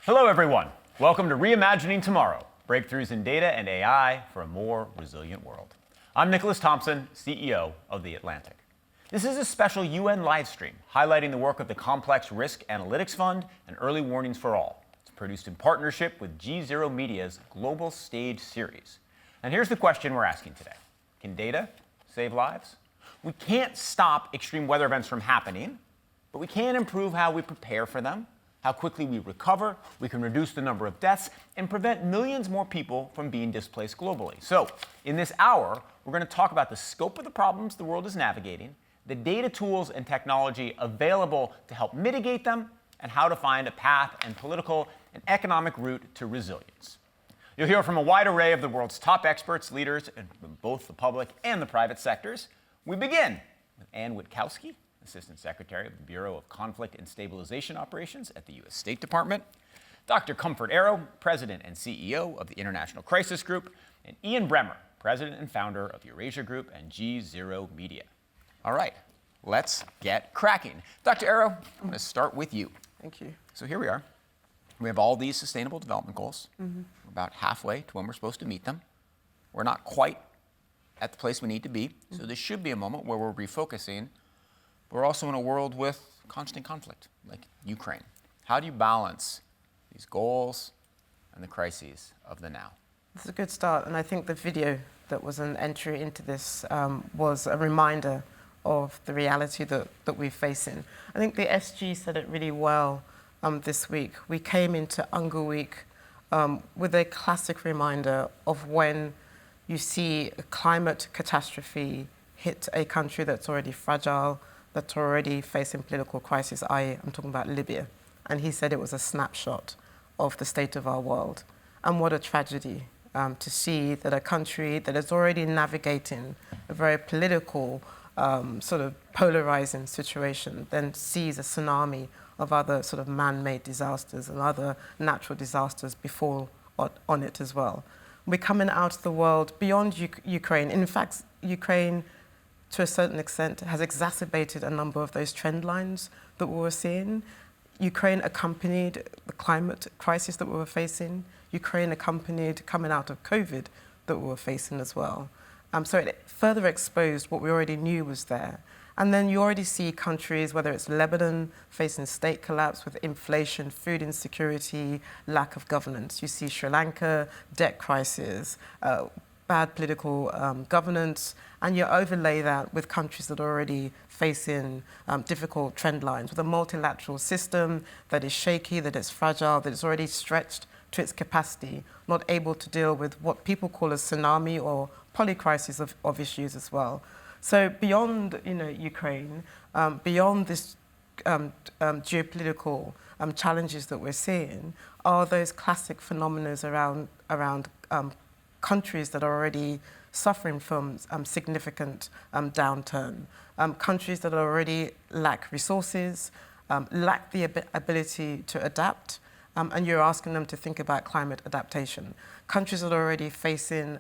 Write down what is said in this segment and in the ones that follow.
Hello, everyone. Welcome to Reimagining Tomorrow, breakthroughs in data and AI for a more resilient world. I'm Nicholas Thompson, CEO of The Atlantic. This is a special UN live stream highlighting the work of the Complex Risk Analytics Fund and Early Warnings for All. It's produced in partnership with GZERO Media's Global Stage series. And here's the question we're asking today. Can data save lives? We can't stop extreme weather events from happening, but we can improve how we prepare for them, how quickly we recover, we can reduce the number of deaths, and prevent millions more people from being displaced globally. So, in this hour, we're going to talk about the scope of the problems the world is navigating, the data tools and technology available to help mitigate them, and how to find a path and political and economic route to resilience. You'll hear from a wide array of the world's top experts, leaders, and from both the public and the private sectors. We begin with Anne Witkowski, Assistant Secretary of the Bureau of Conflict and Stabilization Operations at the U.S. State Department, Dr. Comfort Arrow, President and CEO of the International Crisis Group, and Ian Bremmer, President and founder of Eurasia Group and GZERO Media. All right, let's get cracking. Dr. Arrow, I'm going to start with you. Thank you. So here we are. We have all these Sustainable Development Goals. We're about halfway to when we're supposed to meet them. We're not quite at the place we need to be, so this should be a moment where we're refocusing. We're also in a world with constant conflict, like Ukraine. How do you balance these goals and the crises of the now? It's a good start, and I think the video that was an entry into this was a reminder of the reality that we're facing. I think the SG said it really well this week. We came into UNGA Week with a classic reminder of when you see a climate catastrophe hit a country that's already fragile, that's already facing political crisis. I'm talking about Libya. And he said it was a snapshot of the state of our world. And what a tragedy to see that a country that is already navigating a very political, sort of polarizing situation then sees a tsunami of other sort of man-made disasters and other natural disasters befall on it as well. We're coming out of the world beyond Ukraine. In fact, Ukraine, to a certain extent, has exacerbated a number of those trend lines that we were seeing. Ukraine accompanied the climate crisis that we were facing. Ukraine accompanied coming out of COVID that we were facing as well. So it further exposed what we already knew was there. And then you already see countries, whether it's Lebanon, facing state collapse with inflation, food insecurity, lack of governance. You see Sri Lanka, debt crisis, bad political governance, and you overlay that with countries that are already facing difficult trend lines, with a multilateral system that is shaky, that is fragile, that is already stretched to its capacity, not able to deal with what people call a tsunami or polycrisis of issues as well. So beyond Ukraine, beyond this geopolitical challenges that we're seeing, are those classic phenomena around countries that are already suffering from significant downturn, countries that already lack resources, lack the ability to adapt, and you're asking them to think about climate adaptation. Countries that are already facing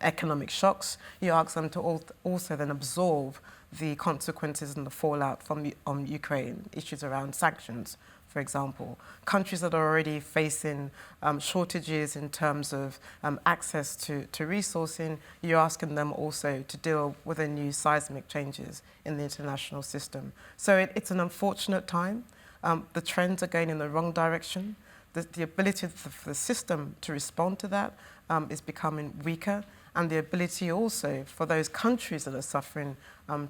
economic shocks, you ask them to also then absorb the consequences and the fallout from Ukraine, issues around sanctions, for example. Countries that are already facing shortages in terms of access to resourcing, you're asking them also to deal with the new seismic changes in the international system. So it's an unfortunate time. The trends are going in the wrong direction. The ability of the system to respond to that is becoming weaker, and the ability also for those countries that are suffering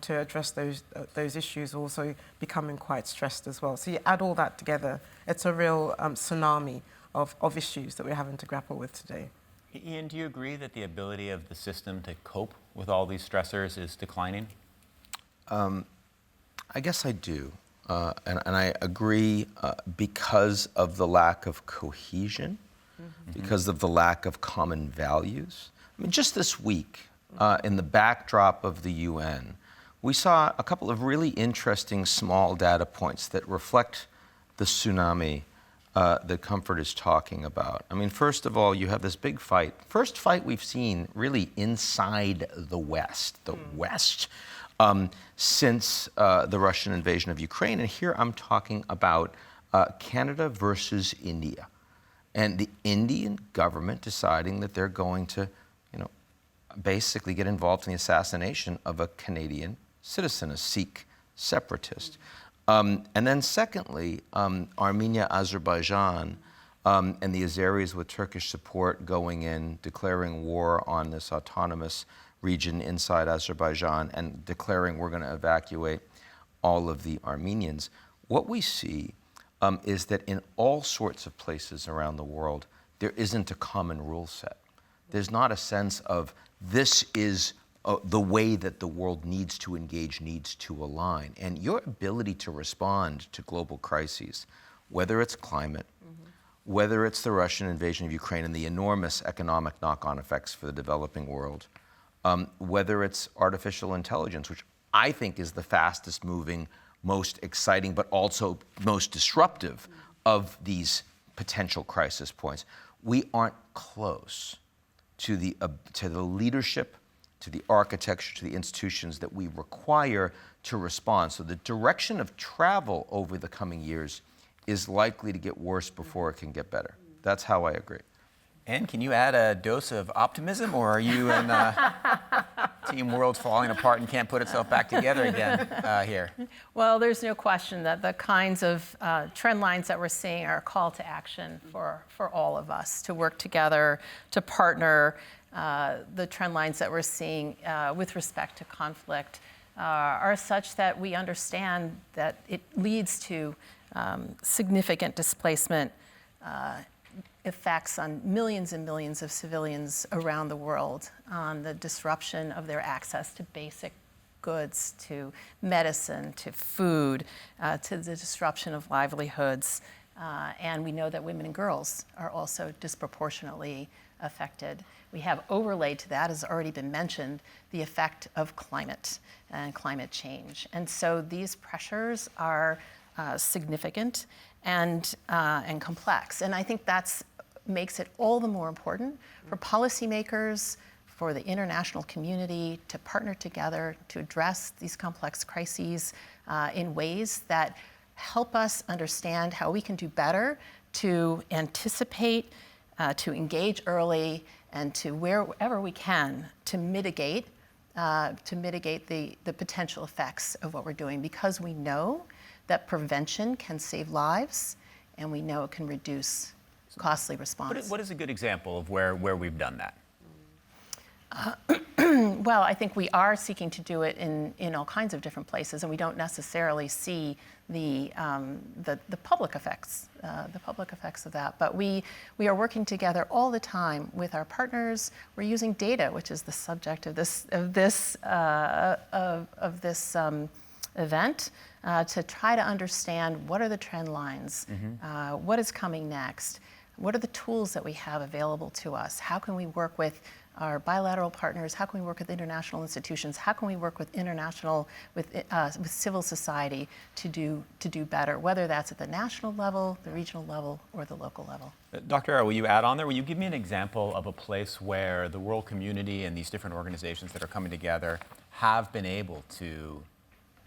to address those issues also becoming quite stressed as well. So you add all that together, it's a real tsunami of issues that we're having to grapple with today. Ian, do you agree that the ability of the system to cope with all these stressors is declining? I guess I do. And I agree because of the lack of cohesion, because of the lack of common values. I mean, just this week, in the backdrop of the UN, we saw a couple of really interesting small data points that reflect the tsunami that Comfort is talking about. I mean, first of all, you have this big fight. First fight we've seen really inside the West, since the Russian invasion of Ukraine. And here I'm talking about Canada versus India, and the Indian government deciding that they're going to, basically get involved in the assassination of a Canadian citizen, a Sikh separatist. And then secondly, Armenia, Azerbaijan, and the Azeris with Turkish support going in, declaring war on this autonomous region inside Azerbaijan and declaring we're going to evacuate all of the Armenians. What we see is that in all sorts of places around the world, there isn't a common rule set. There's not a sense of this is the way that the world needs to engage, needs to align. And your ability to respond to global crises, whether it's climate, whether it's the Russian invasion of Ukraine and the enormous economic knock-on effects for the developing world, whether it's artificial intelligence, which I think is the fastest moving, most exciting, but also most disruptive of these potential crisis points. We aren't close to the leadership, to the architecture, to the institutions that we require to respond. So the direction of travel over the coming years is likely to get worse before it can get better. That's how I agree. And can you add a dose of optimism, or are you in team world's falling apart and can't put itself back together again here? Well, there's no question that the kinds of trend lines that we're seeing are a call to action for all of us to work together, to partner. The trend lines that we're seeing with respect to conflict are such that we understand that it leads to significant displacement effects on millions and millions of civilians around the world, on the disruption of their access to basic goods, to medicine, to food, to the disruption of livelihoods. And we know that women and girls are also disproportionately affected. We have overlaid to that, as already been mentioned, the effect of climate and climate change. And so these pressures are significant and complex. And I think that's makes it all the more important for policymakers, for the international community to partner together to address these complex crises in ways that help us understand how we can do better to anticipate, to engage early, and to wherever we can to mitigate the potential effects of what we're doing, because we know that prevention can save lives, and we know it can reduce costly response. What is a good example of where we've done that? Well, I think we are seeking to do it in all kinds of different places, and we don't necessarily see the public effects of that. But we are working together all the time with our partners. We're using data, which is the subject of this event, to try to understand what are the trend lines, what is coming next, what are the tools that we have available to us, how can we work with our bilateral partners, how can we work with international institutions, how can we work with civil society to do better, whether that's at the national level, the regional level, or the local level. Dr. Arrow, will you add on there? Will you give me an example of a place where the world community and these different organizations that are coming together have been able to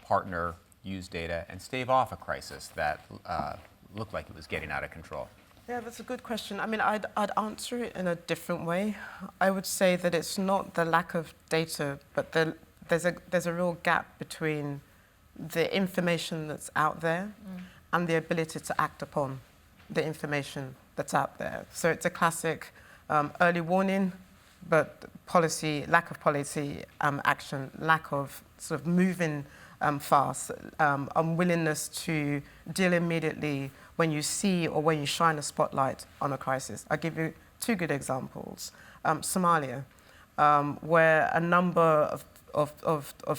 partner, use data, and stave off a crisis that looked like it was getting out of control? Yeah, that's a good question. I mean, I'd answer it in a different way. I would say that it's not the lack of data, but there's a real gap between the information that's out there and the ability to act upon the information that's out there. So it's a classic early warning, but lack of policy action, lack of sort of moving fast, unwillingness to deal immediately when you see or when you shine a spotlight on a crisis. I'll give you two good examples. Somalia, where a number of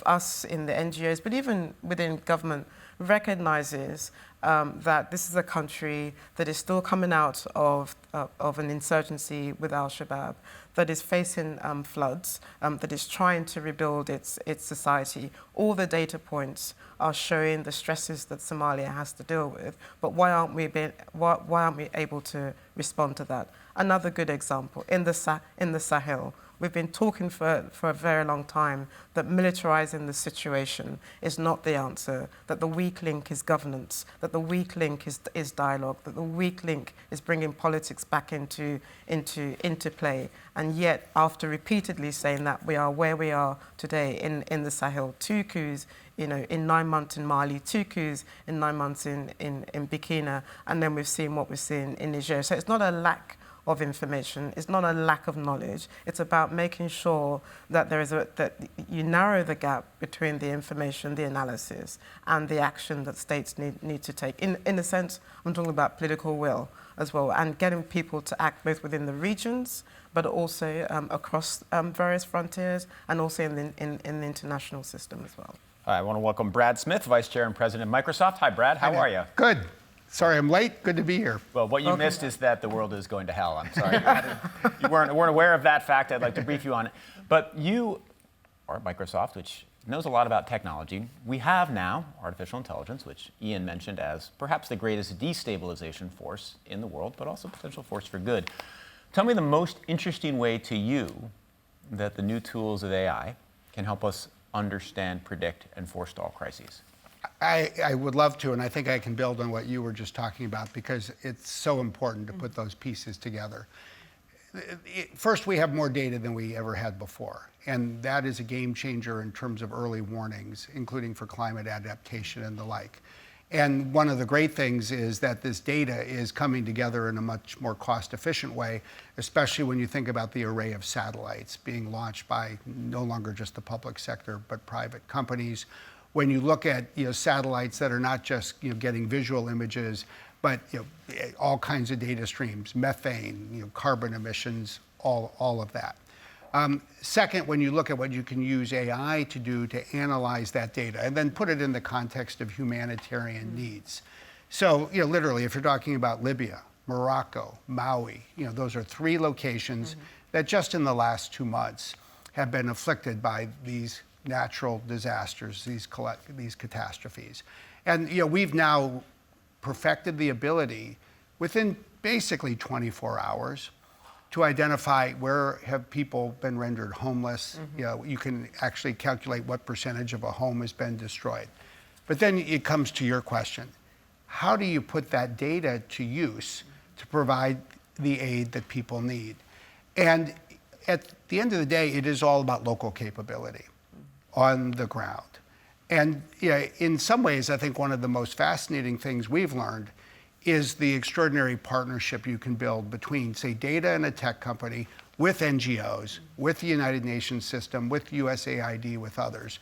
us in the NGOs, but even within government, recognizes that this is a country that is still coming out of an insurgency with Al-Shabaab, that is facing floods, that is trying to rebuild its society. All the data points are showing the stresses that Somalia has to deal with, but why aren't we able to respond to that? Another good example, in the Sahel, we've been talking for a very long time that militarizing the situation is not the answer, that the weak link is governance, that the weak link is dialogue, that the weak link is bringing politics back into play. And yet, after repeatedly saying that, we are where we are today in the Sahel. 2 coups, in 9 months in Mali, 2 coups in 9 months in Burkina, and then we've seen what we've seen in Niger. So it's not a lack of information, it's not a lack of knowledge. It's about making sure that that you narrow the gap between the information, the analysis, and the action that states need to take. In a sense, I'm talking about political will as well, and getting people to act both within the regions, but also across various frontiers, and also in the international system as well. I want to welcome Brad Smith, Vice Chair and President of Microsoft. Hi, Brad. How are you? Good. Sorry I'm late. Good to be here. Well, what you missed is that the world is going to hell. I'm sorry. You weren't aware of that fact. I'd like to brief you on it. But you are at Microsoft, which knows a lot about technology. We have now artificial intelligence, which Ian mentioned as perhaps the greatest destabilization force in the world, but also potential force for good. Tell me the most interesting way to you that the new tools of AI can help us understand, predict, and forestall crises. I would love to, and I think I can build on what you were just talking about because it's so important to put those pieces together. First, we have more data than we ever had before, and that is a game changer in terms of early warnings, including for climate adaptation and the like. And one of the great things is that this data is coming together in a much more cost-efficient way, especially when you think about the array of satellites being launched by no longer just the public sector, but private companies. When you look at satellites that are not just getting visual images, but all kinds of data streams, methane, carbon emissions, all of that. Second, when you look at what you can use AI to do to analyze that data and then put it in the context of humanitarian needs. So, literally, if you're talking about Libya, Morocco, Maui, those are 3 locations that just in the last 2 months have been afflicted by these natural disasters, these catastrophes. And we've now perfected the ability within basically 24 hours to identify where have people been rendered homeless. You can actually calculate what percentage of a home has been destroyed. But then it comes to your question. How do you put that data to use to provide the aid that people need? And at the end of the day, it is all about local capability on the ground. And in some ways, I think one of the most fascinating things we've learned is the extraordinary partnership you can build between, say, data and a tech company, with NGOs, with the United Nations system, with USAID, with others.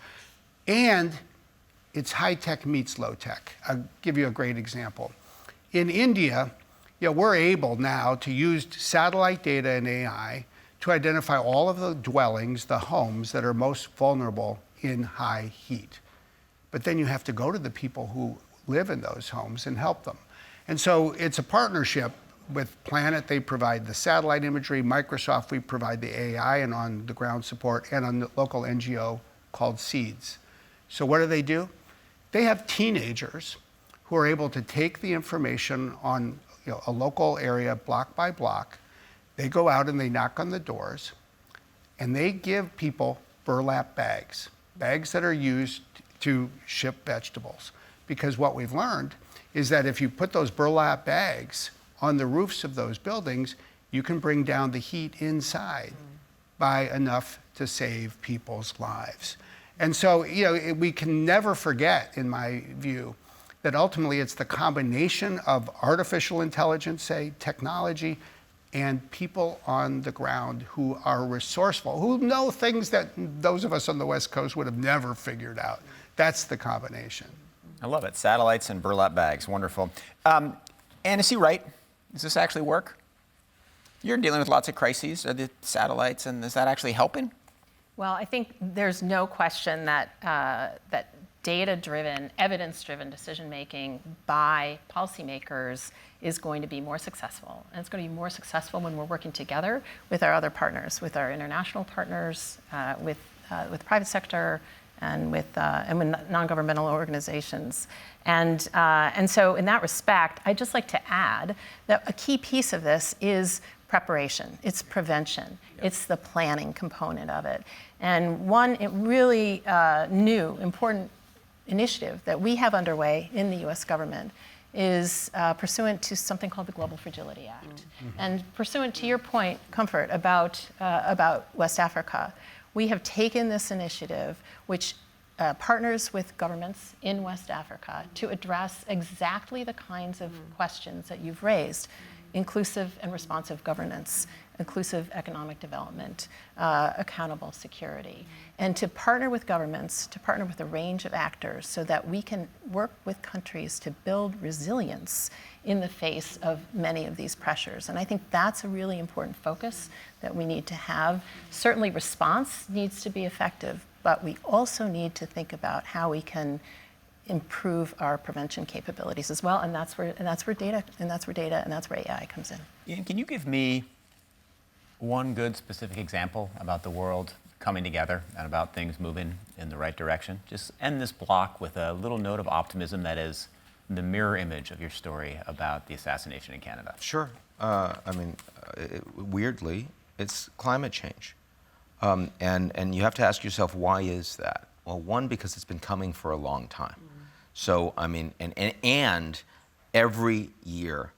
And it's high tech meets low tech. I'll give you a great example. In India, we're able now to use satellite data and AI to identify all of the dwellings, the homes that are most vulnerable in high heat. But then you have to go to the people who live in those homes and help them. And so it's a partnership with Planet. They provide the satellite imagery. Microsoft, we provide the AI and on the ground support, and on the local NGO called SEEDS. So what do? They have teenagers who are able to take the information on a local area block by block. They go out and they knock on the doors, and they give people burlap bags that are used to ship vegetables. Because what we've learned is that if you put those burlap bags on the roofs of those buildings, you can bring down the heat inside by enough to save people's lives. And so, we can never forget, in my view, that ultimately it's the combination of artificial intelligence, say, technology, and people on the ground who are resourceful, who know things that those of us on the West Coast would have never figured out. That's the combination. I love it. Satellites and burlap bags. Wonderful. Anna, is he right? Does this actually work? You're dealing with lots of crises. Are the satellites, and is that actually helping? Well, I think there's no question that that data-driven, evidence-driven decision-making by policymakers is going to be more successful. And it's going to be more successful when we're working together with our other partners, with our international partners, with the private sector, and with non-governmental organizations. And so in that respect, I'd just like to add that a key piece of this is preparation, it's prevention, it's the planning component of it. And one really new, important initiative that we have underway in the US government is pursuant to something called the Global Fragility Act. Mm-hmm. And pursuant to your point, Comfort, about West Africa, we have taken this initiative, which partners with governments in West Africa to address exactly the kinds of questions that you've raised: inclusive and responsive governance, inclusive economic development, accountable security, and to partner with governments, to partner with a range of actors so that we can work with countries to build resilience in the face of many of these pressures. And I think that's a really important focus that we need to have. Certainly response needs to be effective, but we also need to think about how we can improve our prevention capabilities as well, and that's where data and that's where AI comes in. Ian, can you give me one good specific example about the world coming together and about things moving in the right direction? Just end this block with a little note of optimism that is the mirror image of your story about the assassination in Canada. Sure. Weirdly, it's climate change. And you have to ask yourself, why is that? Well, one, because it's been coming for a long time. So, and every year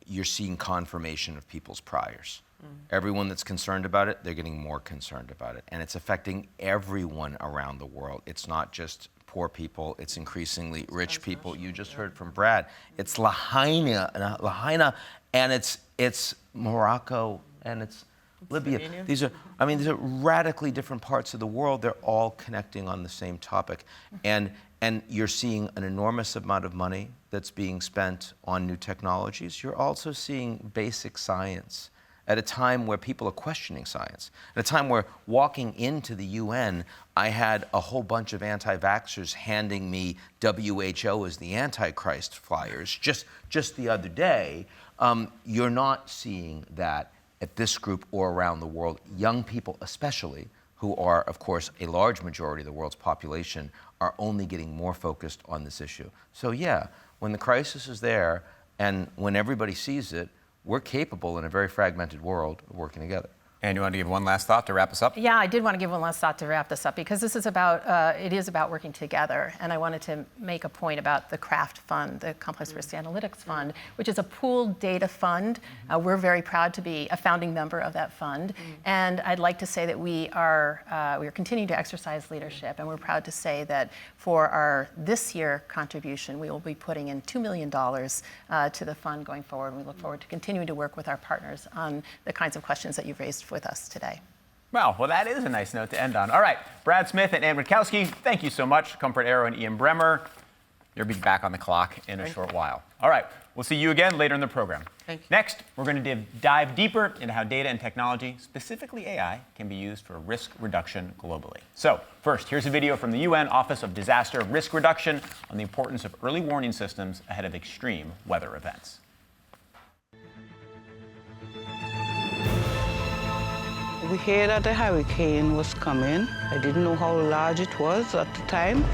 you're seeing confirmation of people's priors. Everyone that's concerned about it, they're getting more concerned about it. And it's affecting everyone around the world. It's not just poor people, it's increasingly rich people. You just heard from Brad. It's Lahaina, and it's Morocco, and it's Libya. These are radically different parts of the world. They're all connecting on the same topic. And you're seeing an enormous amount of money that's being spent on new technologies. You're also seeing basic science at a time where people are questioning science. At a time where walking into the UN, I had a whole bunch of anti-vaxxers handing me WHO as the Antichrist flyers just the other day. You're not seeing that at this group or around the world. Young people especially, who are, of course, a large majority of the world's population, are only getting more focused on this issue. So yeah, when the crisis is there and when everybody sees it, we're capable in a very fragmented world of working together. And you want to give one last thought to wrap us up? Yeah, I did want to give one last thought to wrap this up, because this is about, it is about working together. And I wanted to make a point about the CRAFT Fund, the Complex Risk Analytics Fund, which is a pooled data fund. We're very proud to be a founding member of that fund. And I'd like to say that we are continuing to exercise leadership, and we're proud to say that for our this year contribution, we will be putting in $2 million to the fund going forward. And we look forward to continuing to work with our partners on the kinds of questions that you've raised with us today. Well, that is a nice note to end on. All right, Brad Smith and Ann Rutkowski, thank you so much. Comfort Aero and Ian Bremmer, you'll be back on the clock in a short while. All right, we'll see you again later in the program. Thank you. Next, we're going to dive deeper into how data and technology, specifically AI, can be used for risk reduction globally. So first, here's a video from the UN Office of Disaster Risk Reduction on the importance of early warning systems ahead of extreme weather events. We heard that a hurricane was coming. I didn't know how large it was at the time.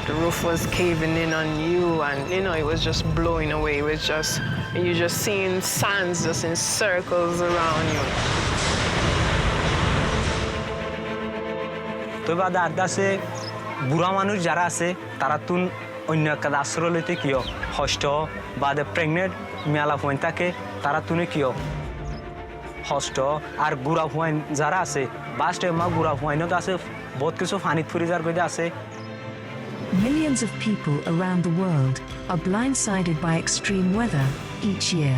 The roof was caving in on you, and it was just blowing away. It was just, you're just seeing sands just in circles around you. তো বাদ আদাসে বুড়া মানুষ যারা আছে তারা তুন অন্য একটা আশ্রয় লইতে কিও হষ্ট বাদে প্রেগনেন্ট মেলা হইন থাকে তারা তুনে কিও হষ্ট আর গুড়া হইন যারা আছে বাস্টে মা গুড়া হইনত আছে বহুত কিছু ফানিত ফুরিজার কইতে আছে Millions of people around the world are blindsided by extreme weather each year.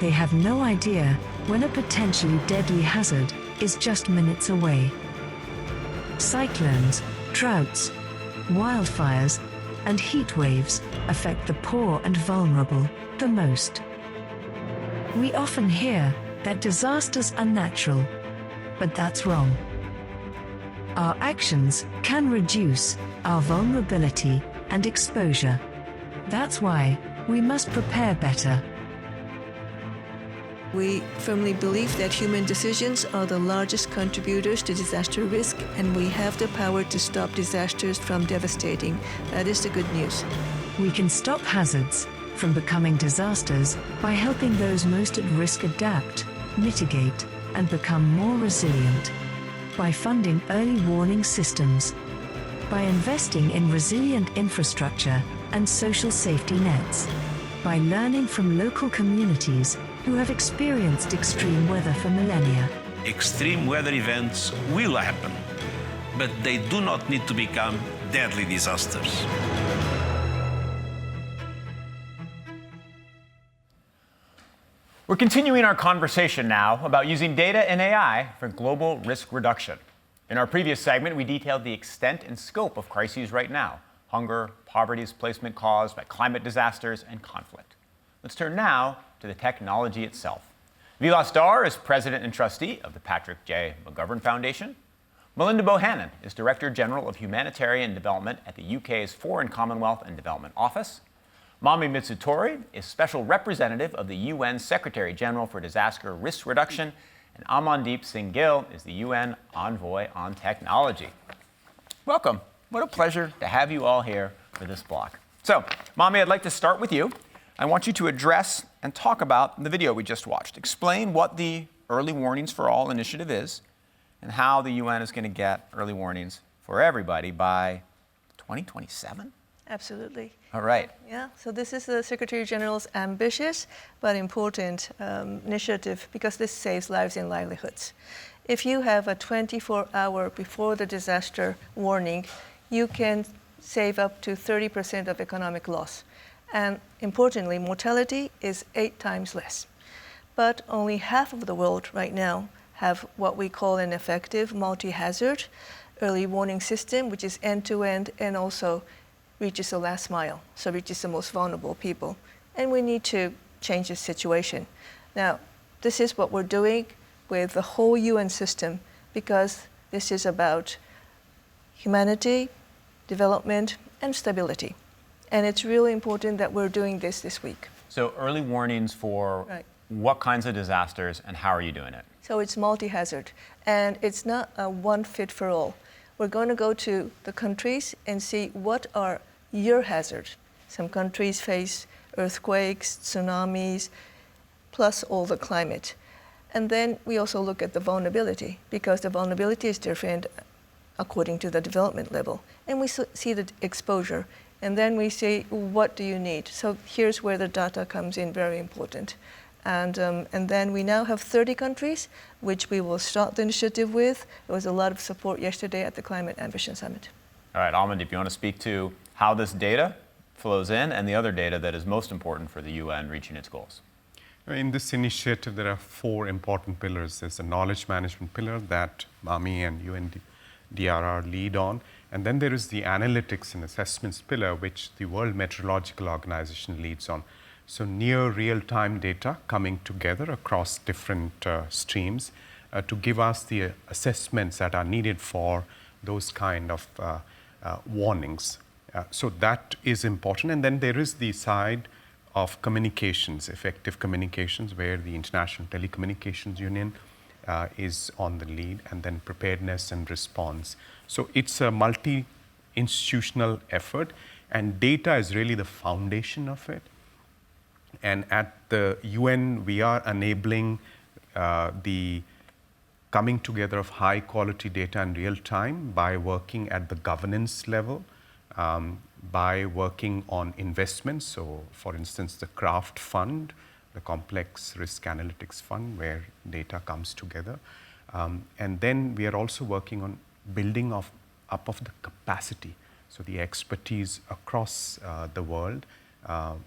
They have no idea when a potentially deadly hazard is just minutes away. Cyclones, droughts, wildfires, and heat waves affect the poor and vulnerable the most. We often hear that disasters are natural, but that's wrong. Our actions can reduce our vulnerability and exposure. That's why we must prepare better. We firmly believe that human decisions are the largest contributors to disaster risk, and we have the power to stop disasters from devastating. That is the good news. We can stop hazards from becoming disasters by helping those most at risk adapt, mitigate, and become more resilient. By funding early warning systems. By investing in resilient infrastructure and social safety nets. By learning from local communities who have experienced extreme weather for millennia. Extreme weather events will happen, but they do not need to become deadly disasters. We're continuing our conversation now about using data and AI for global risk reduction. In our previous segment, we detailed the extent and scope of crises right now: hunger, poverty displacement caused by climate disasters, and conflict. Let's turn now to the technology itself. Vilas Dar is president and trustee of the Patrick J. McGovern Foundation. Melinda Bohannon is Director General of Humanitarian Development at the UK's Foreign Commonwealth and Development Office. Mami Mitsutori is Special Representative of the UN Secretary General for Disaster Risk Reduction, and Amandeep Singh Gill is the UN Envoy on Technology. Welcome. What a pleasure to have you all here for this block. So, Mami, I'd like to start with you. I want you to address and talk about the video we just watched. Explain what the Early Warnings for All initiative is and how the UN is going to get early warnings for everybody by 2027? Absolutely. All right. Yeah, so this is the Secretary General's ambitious but important initiative because this saves lives and livelihoods. If you have a 24-hour before the disaster warning, you can save up to 30% of economic loss. And importantly, mortality is 8 times less. But only half of the world right now have what we call an effective multi-hazard early warning system, which is end-to-end and also reaches the last mile, so reaches the most vulnerable people. And we need to change this situation. Now, this is what we're doing with the whole UN system because this is about humanity, development, and stability. And it's really important that we're doing this week. So early warnings for what kinds of disasters and how are you doing it? So it's multi-hazard, and it's not a one fit for all. We're going to go to the countries and see what are your hazards. Some countries face earthquakes, tsunamis, plus all the climate. And then we also look at the vulnerability, because the vulnerability is different according to the development level. And we see the exposure, and then we say, what do you need? So here's where the data comes in very important. And then we now have 30 countries, which we will start the initiative with. There was a lot of support yesterday at the Climate Ambition Summit. All right, Amandeep, do you want to speak to how this data flows in and the other data that is most important for the UN reaching its goals? In this initiative, there are 4 important pillars. There's a knowledge management pillar that MAMI and UNDRR lead on. And then there is the analytics and assessments pillar, which the World Meteorological Organization leads on. So near real-time data coming together across different streams to give us the assessments that are needed for those kind of warnings. So that is important. And then there is the side of communications, effective communications, where the International Telecommunications Union is on the lead, and then preparedness and response. So it's a multi-institutional effort, and data is really the foundation of it. And at the UN, we are enabling the coming together of high quality data in real time by working at the governance level, by working on investments. So for instance, the CRAFT fund, the Complex Risk Analytics Fund, where data comes together. And then we are also working on building up of the capacity, so the expertise across the world,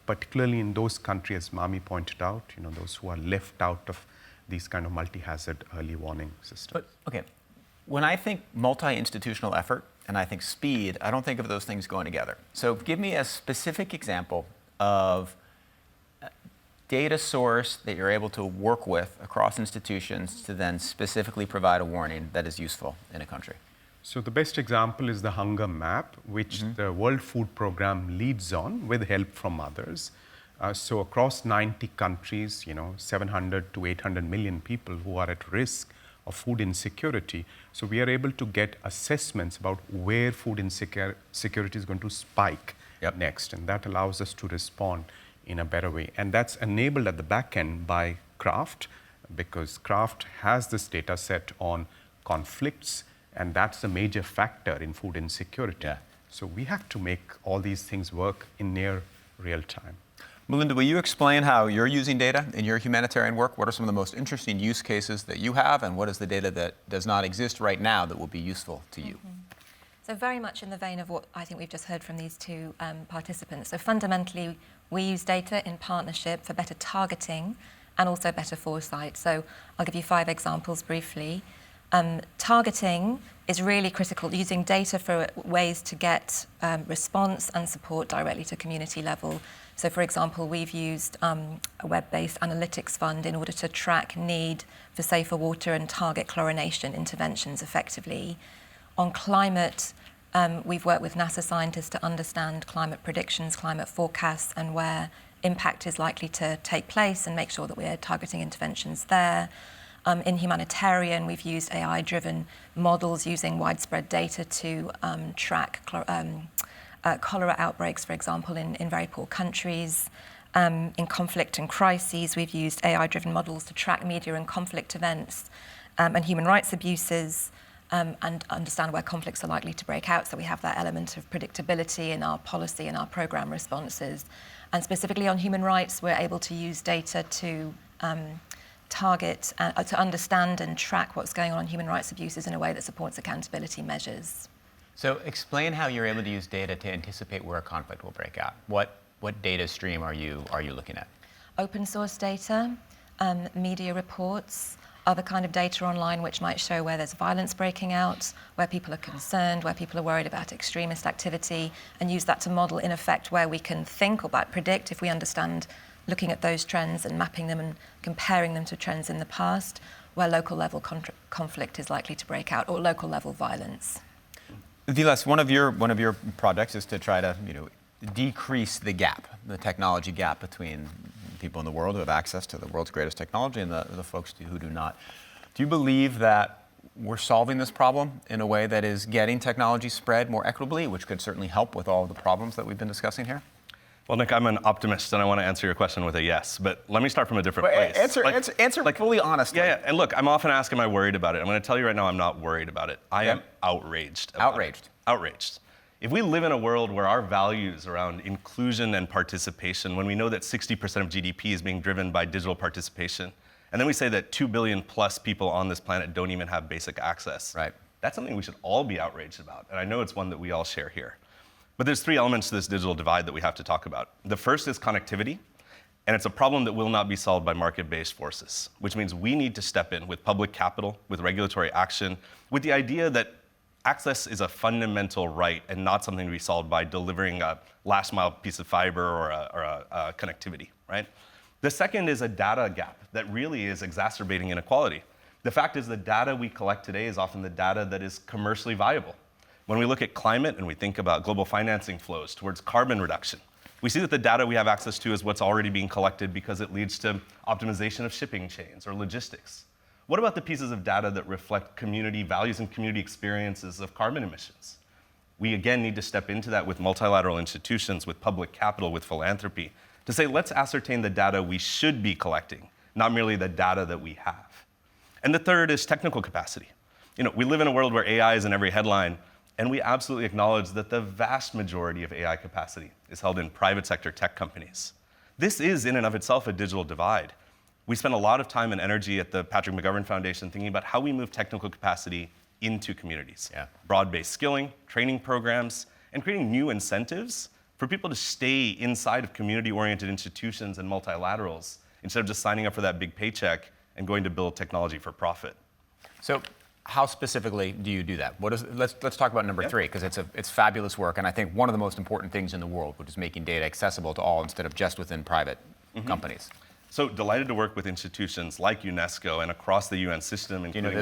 particularly in those countries, as Mami pointed out, those who are left out of these kind of multi-hazard early warning systems. But, okay, when I think multi-institutional effort and I think speed, I don't think of those things going together. So give me a specific example of a data source that you're able to work with across institutions to then specifically provide a warning that is useful in a country. So the best example is the hunger map, which the World Food Programme leads on with help from others. So across 90 countries, 700 to 800 million people who are at risk of food insecurity. So we are able to get assessments about where food insecurity is going to spike next, and that allows us to respond. in a better way. And that's enabled at the back end by Craft, because Craft has this data set on conflicts, and that's a major factor in food insecurity. Yeah. So we have to make all these things work in near real time. Melinda, will you explain how you're using data in your humanitarian work? What are some of the most interesting use cases that you have, and what is the data that does not exist right now that will be useful to you? So very much in the vein of what I think we've just heard from these two participants. So fundamentally, we use data in partnership for better targeting and also better foresight. So I'll give you 5 examples briefly. Targeting is really critical, using data for ways to get response and support directly to community level. So for example, we've used a web-based analytics fund in order to track need for safer water and target chlorination interventions effectively. On climate, we've worked with NASA scientists to understand climate predictions, climate forecasts, and where impact is likely to take place and make sure that we're targeting interventions there. In humanitarian, we've used AI-driven models using widespread data to track cholera outbreaks, for example, in very poor countries. In conflict and crises, we've used AI-driven models to track media and conflict events and human rights abuses, and understand where conflicts are likely to break out. So we have that element of predictability in our policy and our program responses. And specifically on human rights, we're able to use data to target, to understand and track what's going on human rights abuses in a way that supports accountability measures. So explain how you're able to use data to anticipate where a conflict will break out. What data stream are you looking at? Open source data, media reports, other kind of data online which might show where there's violence breaking out, where people are concerned, where people are worried about extremist activity, and use that to model in effect where we can think about predict if we understand looking at those trends and mapping them and comparing them to trends in the past, where local level conflict is likely to break out or local level violence. Vilas, one of your projects is to try to decrease the gap, the technology gap between people in the world who have access to the world's greatest technology and the folks who do not. Do you believe that we're solving this problem in a way that is getting technology spread more equitably, which could certainly help with all of the problems that we've been discussing here? Well, Nick, I'm an optimist, and I want to answer your question with a yes. But let me start from a different place. Answer fully honestly. Yeah. And look, I'm often asked, am I worried about it? I'm going to tell you right now, I'm not worried about it. I am outraged. Outraged. If we live in a world where our values around inclusion and participation, when we know that 60% of GDP is being driven by digital participation, and then we say that 2 billion plus people on this planet don't even have basic access, right? That's something we should all be outraged about. And I know it's one that we all share here. But there's 3 elements to this digital divide that we have to talk about. The first is connectivity, and it's a problem that will not be solved by market-based forces, which means we need to step in with public capital, with regulatory action, with the idea that access is a fundamental right and not something to be solved by delivering a last-mile piece of fiber or a connectivity, right? The second is a data gap that really is exacerbating inequality. The fact is the data we collect today is often the data that is commercially viable. When we look at climate and we think about global financing flows towards carbon reduction, we see that the data we have access to is what's already being collected because it leads to optimization of shipping chains or logistics. What about the pieces of data that reflect community values and community experiences of carbon emissions? We again need to step into that with multilateral institutions, with public capital, with philanthropy, to say let's ascertain the data we should be collecting, not merely the data that we have. And the third is technical capacity. We live in a world where AI is in every headline, and we absolutely acknowledge that the vast majority of AI capacity is held in private sector tech companies. This is in and of itself a digital divide. We spend a lot of time and energy at the Patrick McGovern Foundation thinking about how we move technical capacity into communities. Broad-based skilling, training programs, and creating new incentives for people to stay inside of community-oriented institutions and multilaterals instead of just signing up for that big paycheck and going to build technology for profit. So how specifically do you do that? Let's talk about number 3, because it's fabulous work, and I think one of the most important things in the world, which is making data accessible to all instead of just within private companies. So delighted to work with institutions like UNESCO and across the UN system, including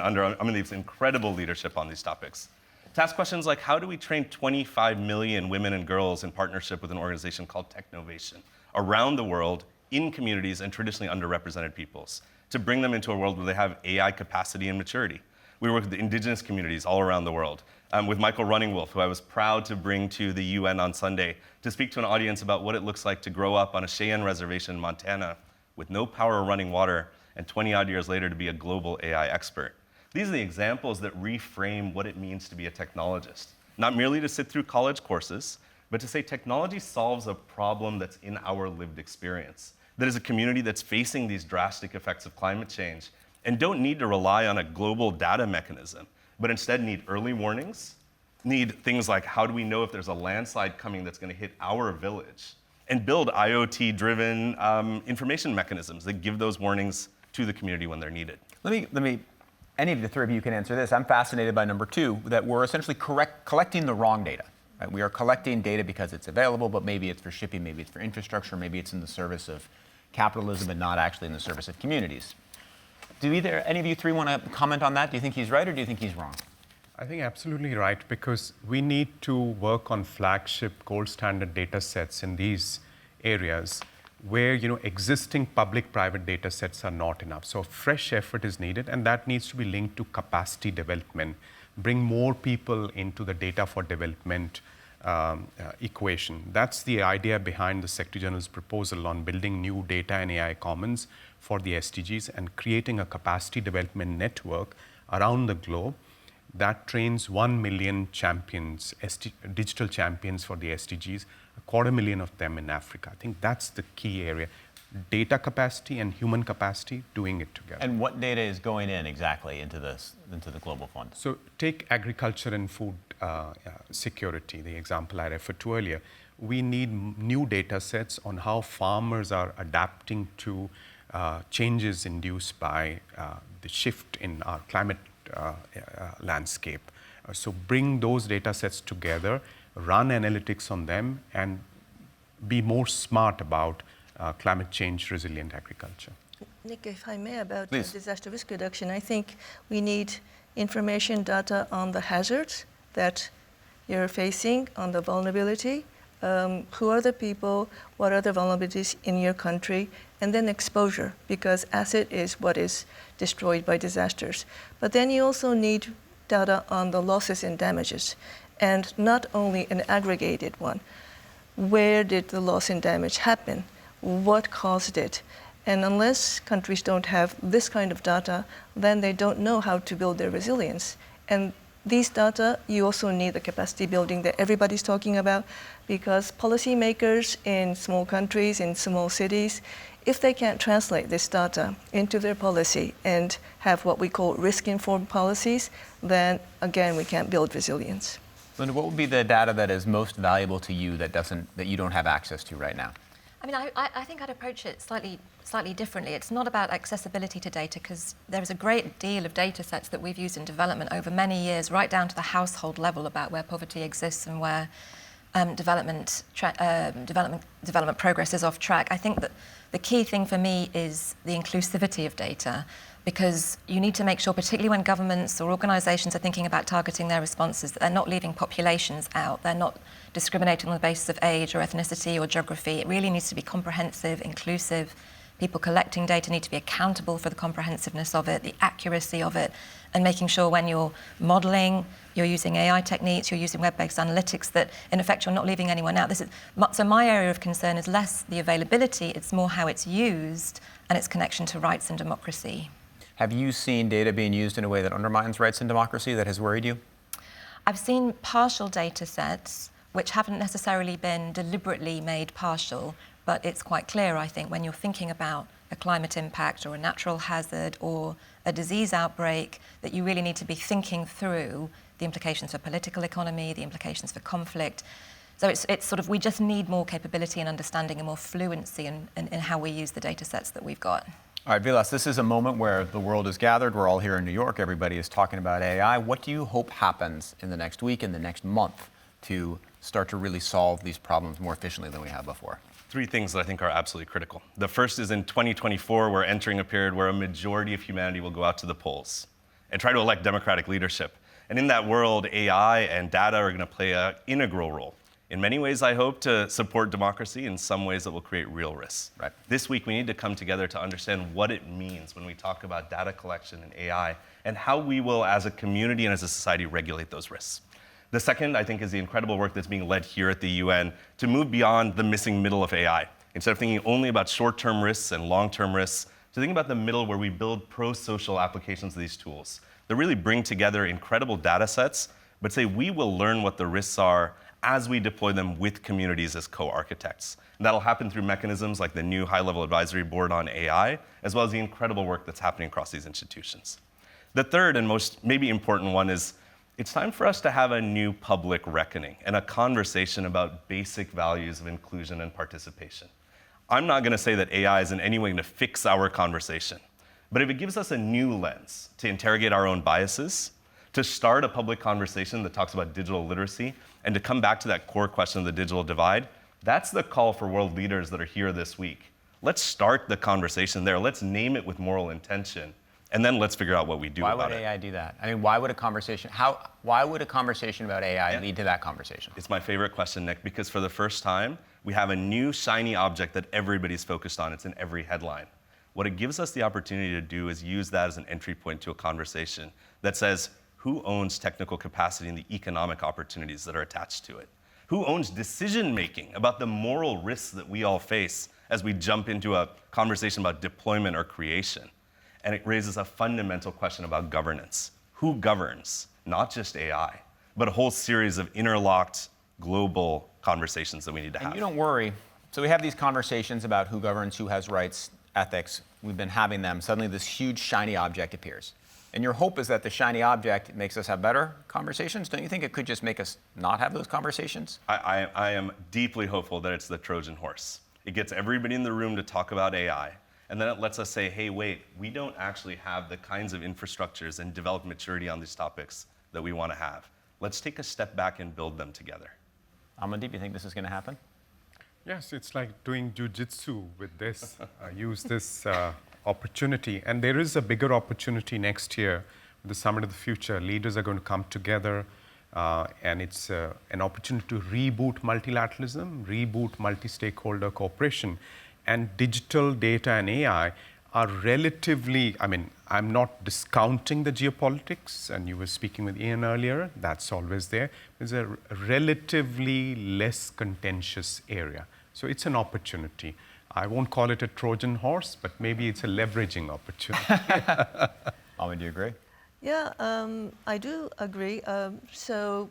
under Amandeep's incredible leadership on these topics. To ask questions like, how do we train 25 million women and girls in partnership with an organization called Technovation around the world in communities and traditionally underrepresented peoples, to bring them into a world where they have AI capacity and maturity? We work with indigenous communities all around the world. With Michael Runningwolf, who I was proud to bring to the UN on Sunday to speak to an audience about what it looks like to grow up on a Cheyenne reservation in Montana with no power or running water, and 20-odd years later to be a global AI expert. These are the examples that reframe what it means to be a technologist. Not merely to sit through college courses, but to say technology solves a problem that's in our lived experience. That is a community that's facing these drastic effects of climate change and don't need to rely on a global data mechanism, but instead need early warnings, need things like how do we know if there's a landslide coming that's going to hit our village, and build IoT-driven information mechanisms that give those warnings to the community when they're needed. Let me, any of the three of you can answer this. I'm fascinated by number two, that we're essentially collecting the wrong data. Right? We are collecting data because it's available, but maybe it's for shipping, maybe it's for infrastructure, maybe it's in the service of capitalism and not actually in the service of communities. Do any of you three want to comment on that? Do you think he's right or do you think he's wrong? I think absolutely right, because we need to work on flagship gold standard data sets in these areas where existing public-private data sets are not enough. So fresh effort is needed, and that needs to be linked to capacity development. Bring more people into the data for development equation. That's the idea behind the Secretary General's proposal on building new data and AI commons for the SDGs and creating a capacity development network around the globe that trains 1 million champions, digital champions for the SDGs, 250,000 of them in Africa. I think that's the key area. Data capacity and human capacity, doing it together. And what data is going in exactly into the Global Fund? So take agriculture and food security, the example I referred to earlier. We need new data sets on how farmers are adapting to changes induced by the shift in our climate landscape. So bring those data sets together, run analytics on them, and be more smart about climate change resilient agriculture. Nick, if I may, about disaster risk reduction, I think we need information data on the hazards that you're facing, on the vulnerability, who are the people, what are the vulnerabilities in your country, and then exposure, because asset is what is destroyed by disasters. But then you also need data on the losses and damages, and not only an aggregated one. Where did the loss and damage happen? What caused it? And unless countries don't have this kind of data, then they don't know how to build their resilience. And these data, you also need the capacity building that everybody's talking about, because policymakers in small countries, in small cities, if they can't translate this data into their policy and have what we call risk-informed policies, then again, we can't build resilience. Linda, what would be the data that is most valuable to you that you don't have access to right now? I mean, I think I'd approach it slightly differently. It's not about accessibility to data, because there is a great deal of data sets that we've used in development over many years, right down to the household level, about where poverty exists and where development progress is off track. I think that the key thing for me is the inclusivity of data, because you need to make sure, particularly when governments or organisations are thinking about targeting their responses, that they're not leaving populations out, they're not discriminating on the basis of age or ethnicity or geography. It really needs to be comprehensive, inclusive. People collecting data need to be accountable for the comprehensiveness of it, the accuracy of it, and making sure when you're modelling, you're using AI techniques, you're using web-based analytics, that in effect you're not leaving anyone out. So my area of concern is less the availability, it's more how it's used and its connection to rights and democracy. Have you seen data being used in a way that undermines rights and democracy that has worried you? I've seen partial data sets which haven't necessarily been deliberately made partial, but it's quite clear, I think, when you're thinking about a climate impact or a natural hazard or a disease outbreak, that you really need to be thinking through the implications for political economy, the implications for conflict. So it's sort of, we just need more capability and understanding and more fluency in how we use the data sets that we've got. All right, Vilas, this is a moment where the world is gathered. We're all here in New York. Everybody is talking about AI. What do you hope happens in the next week, in the next month, to start to really solve these problems more efficiently than we have before? Three things that I think are absolutely critical. The first is in 2024, we're entering a period where a majority of humanity will go out to the polls and try to elect democratic leadership. And in that world, AI and data are going to play an integral role In many ways, I hope to support democracy. In some ways, it will create real risks. Right. This week, we need to come together to understand what it means when we talk about data collection and AI, and how we will, as a community and as a society, regulate those risks. The second, I think, is the incredible work that's being led here at the UN to move beyond the missing middle of AI. Instead of thinking only about short-term risks and long-term risks, to think about the middle where we build pro-social applications of these tools that really bring together incredible data sets, but say we will learn what the risks are as we deploy them with communities as co-architects. And that'll happen through mechanisms like the new high-level advisory board on AI, as well as the incredible work that's happening across these institutions. The third and most maybe important one is it's time for us to have a new public reckoning and a conversation about basic values of inclusion and participation. I'm not going to say that AI is in any way going to fix our conversation, but if it gives us a new lens to interrogate our own biases, to start a public conversation that talks about digital literacy, and to come back to that core question of the digital divide, that's the call for world leaders that are here this week. Let's start the conversation there. Let's name it with moral intention, and then let's figure out what we do about it. Why would AI do that? I mean, why would a conversation about AI lead to that conversation? It's my favorite question, Nick, because for the first time, we have a new shiny object that everybody's focused on. It's in every headline. What it gives us the opportunity to do is use that as an entry point to a conversation that says, who owns technical capacity and the economic opportunities that are attached to it? Who owns decision-making about the moral risks that we all face as we jump into a conversation about deployment or creation? And it raises a fundamental question about governance. Who governs? Not just AI, but a whole series of interlocked global conversations that we need to have. And you don't worry. So we have these conversations about who governs, who has rights, ethics. We've been having them. Suddenly this huge shiny object appears. And your hope is that the shiny object makes us have better conversations? Don't you think it could just make us not have those conversations? I am deeply hopeful that it's the Trojan horse. It gets everybody in the room to talk about AI, and then it lets us say, hey, wait, we don't actually have the kinds of infrastructures and developed maturity on these topics that we want to have. Let's take a step back and build them together. Amandeep, you think this is going to happen? Yes, it's like doing jujitsu with this. Use this opportunity. And there is a bigger opportunity next year with the Summit of the Future. Leaders are going to come together, and it's an opportunity to reboot multilateralism, reboot multi-stakeholder cooperation. And digital data and AI are relatively, I mean, I'm not discounting the geopolitics, and you were speaking with Ian earlier, that's always there. It's a relatively less contentious area. So it's an opportunity. I won't call it a Trojan horse, but maybe it's a leveraging opportunity. Amin, do you agree? Yeah, I do agree. So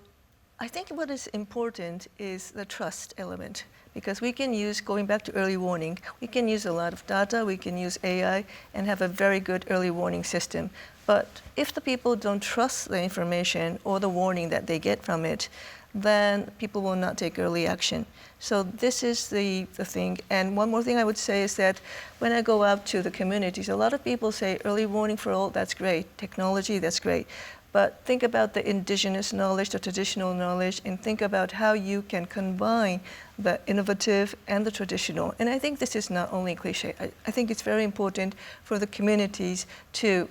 I think what is important is the trust element, because we can use, going back to early warning, we can use a lot of data, we can use AI and have a very good early warning system. But if the people don't trust the information or the warning that they get from it, then people will not take early action. So this is the thing. And one more thing I would say is that when I go out to the communities, a lot of people say early warning for all, that's great. Technology, that's great. But think about the indigenous knowledge, the traditional knowledge, and think about how you can combine the innovative and the traditional. And I think this is not only cliche. I think it's very important for the communities to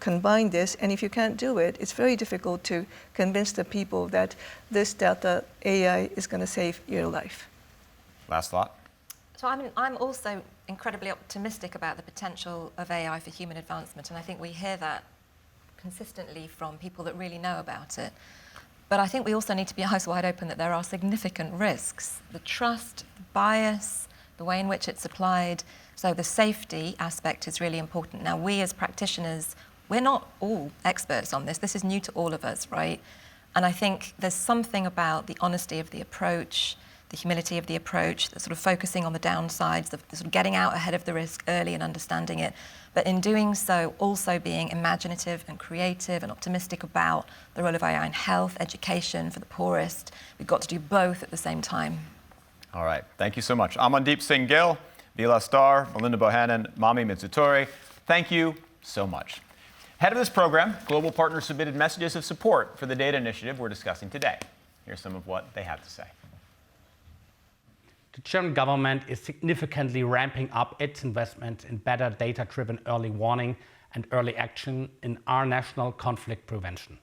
combine this. And if you can't do it, it's very difficult to convince the people that this data AI is going to save your life. Last thought? So I'm also incredibly optimistic about the potential of AI for human advancement. And I think we hear that consistently from people that really know about it. But I think we also need to be eyes wide open that there are significant risks. The trust, the bias, the way in which it's applied. So the safety aspect is really important. Now, we as practitioners, we're not all experts on this. This is new to all of us, right? And I think there's something about the honesty of the approach, the humility of the approach, the sort of focusing on the downsides, the sort of getting out ahead of the risk early and understanding it. But in doing so, also being imaginative and creative and optimistic about the role of AI in health, education for the poorest. We've got to do both at the same time. All right. Thank you so much. Amandeep Singh Gill, Vila Starr, Melinda Bohannon, Mami Mitsutori. Thank you so much. Ahead of this program, global partners submitted messages of support for the data initiative we're discussing today. Here's some of what they have to say. The German government is significantly ramping up its investment in better data-driven early warning and early action in our national conflict prevention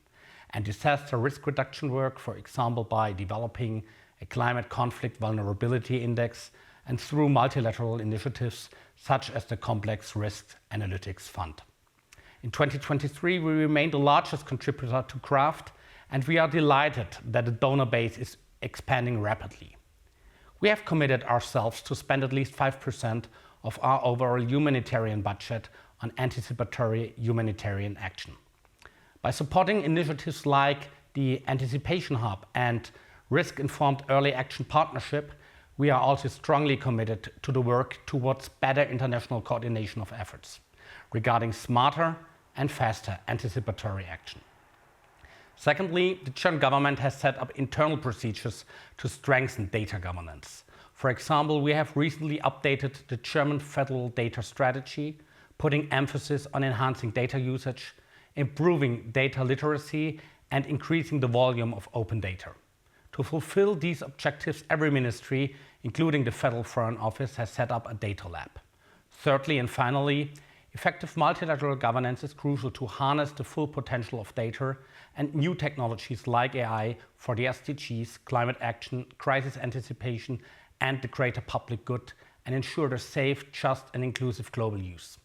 and disaster risk reduction work, for example, by developing a climate conflict vulnerability index, and through multilateral initiatives such as the Complex Risk Analytics Fund. In 2023, we remain the largest contributor to CRAFT, and we are delighted that the donor base is expanding rapidly. We have committed ourselves to spend at least 5% of our overall humanitarian budget on anticipatory humanitarian action. By supporting initiatives like the Anticipation Hub and Risk-Informed Early Action Partnership, we are also strongly committed to the work towards better international coordination of efforts regarding smarter and faster anticipatory action. Secondly, the German government has set up internal procedures to strengthen data governance. For example, we have recently updated the German federal data strategy, putting emphasis on enhancing data usage, improving data literacy, and increasing the volume of open data. To fulfill these objectives, every ministry, including the Federal Foreign Office, has set up a data lab. Thirdly and finally, effective multilateral governance is crucial to harness the full potential of data and new technologies like AI for the SDGs, climate action, crisis anticipation, and the greater public good, and ensure their safe, just, and inclusive global use.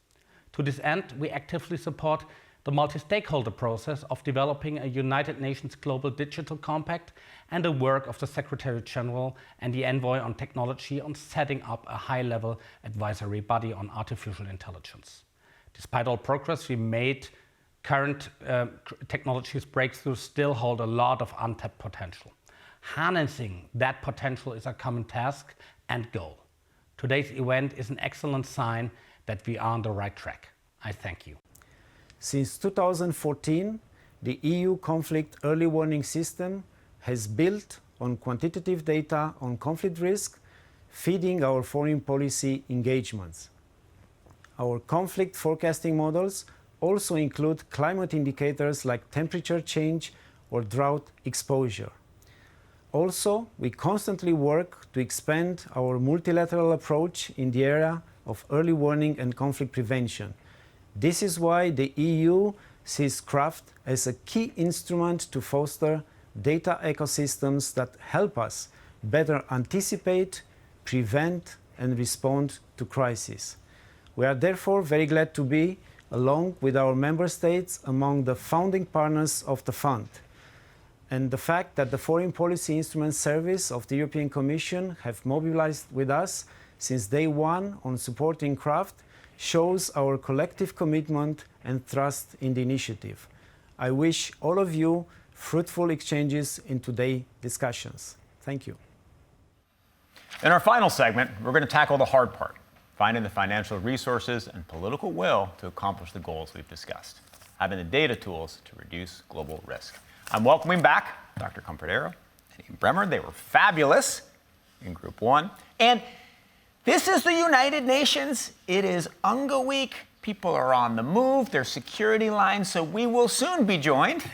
To this end, we actively support the multi-stakeholder process of developing a United Nations Global Digital Compact and the work of the Secretary General and the Envoy on Technology on setting up a high-level advisory body on artificial intelligence. Despite all progress we made, current technologies breakthroughs still hold a lot of untapped potential. Harnessing that potential is a common task and goal. Today's event is an excellent sign that we are on the right track. I thank you. Since 2014, the EU conflict early warning system has built on quantitative data on conflict risk, feeding our foreign policy engagements. Our conflict forecasting models also include climate indicators like temperature change or drought exposure. Also, we constantly work to expand our multilateral approach in the area of early warning and conflict prevention. This is why the EU sees CRAFT as a key instrument to foster data ecosystems that help us better anticipate, prevent, and respond to crises. We are therefore very glad to be, along with our member states, among the founding partners of the fund. And the fact that the Foreign Policy Instrument Service of the European Commission have mobilized with us since day one on supporting CRAFT shows our collective commitment and trust in the initiative. I wish all of you fruitful exchanges in today's discussions. Thank you. In our final segment, we're going to tackle the hard part, finding the financial resources and political will to accomplish the goals we've discussed, having the data tools to reduce global risk. I'm welcoming back Dr. Comfortero and Ian Bremmer. They were fabulous in Group 1. And this is the United Nations. It is UNGA week. People are on the move. There's security lines, so we will soon be joined,